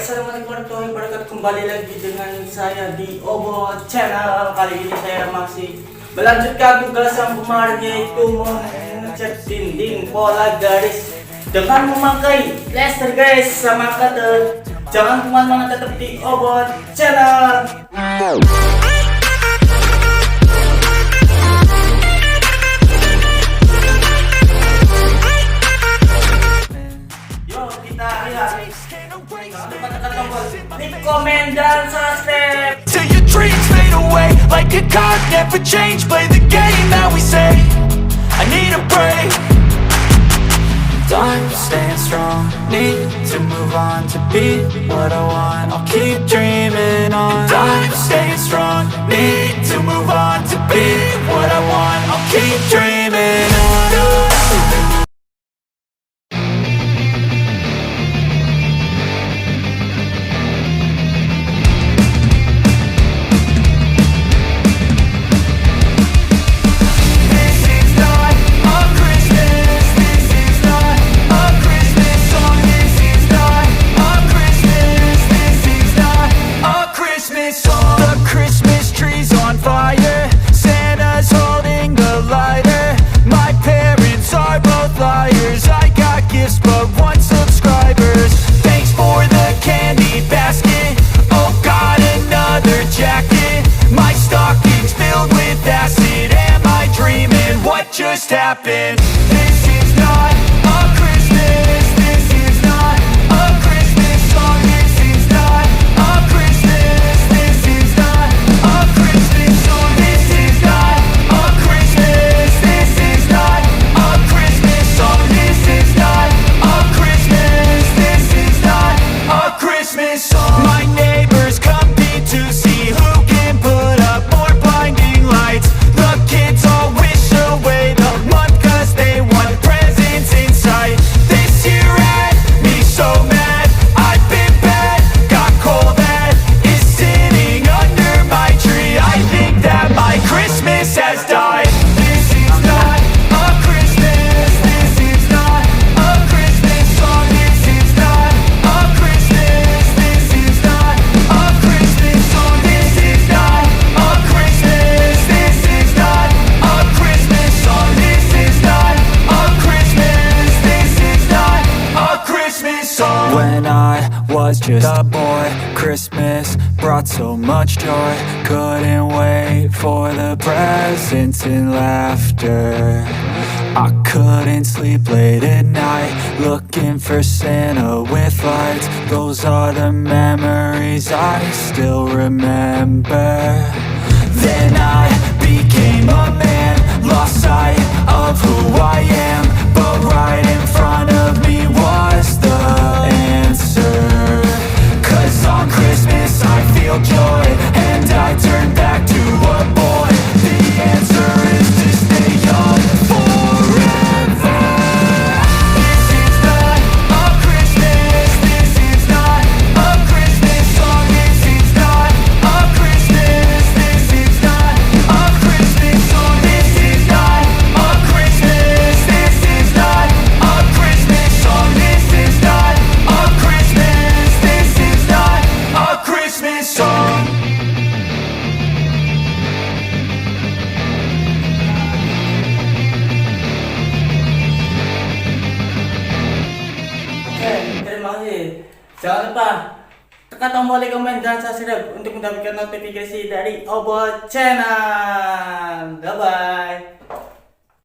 Assalamualaikum warahmatullahi wabarakatuh. Kembali lagi dengan saya di Obo Channel. Kali ini saya masih melanjutkan tugas yang kemarin, yaitu mengecat dinding pola garis dengan memakai plester, guys, sama cutter. Jangan kemana-mana, tetap di Obo Channel. Komen dan subscribe. Till your dreams fade away like a card never change. Play the game that we say. I need a break. Time staying strong. Need to move on to be what I want. I'll keep dreaming on. Time staying strong. Need to move on to be what I want. I'll keep dreaming on. Just happened. This is not a Christmas. This is not a Christmas song. This is not a Christmas. This is not a Christmas song. This is not a Christmas. This is not a Christmas song. This is not a Christmas. This is not a Christmas song. My neighbors compete to see who can put up more blinding lights. The kids all wish away the month cause they want presents in sight. This year had me so mad, I've been bad, got coal that is sitting under my tree. I think that my Christmas has died. This is not a Christmas. This is not a Christmas song. This is not a Christmas. This is not a Christmas song. This is not a Christmas. This is not a Christmas song. This is not a Christmas. This is not a Christmas song. When I was just a boy, Christmas brought so much joy. Couldn't wait for the presents and laughter. I couldn't sleep late at night, looking for Santa with lights. Those are the memories I still remember. Then I became a man, lost sight of who I am, but right in front of me was the answer. Cause on Christmas I feel joy, and I turn back to a boy. The answer is to stay young forever. This is not a Christmas. This is not a Christmas song. This is not a Christmas. This is not a Christmas song. This is not a Christmas. This is not a Christmas song. This is not a Christmas. This is not a Christmas song. Terima kasih. Jangan lupa tekan tombol like, komen, dan subscribe untuk mendapatkan notifikasi dari Obo Channel.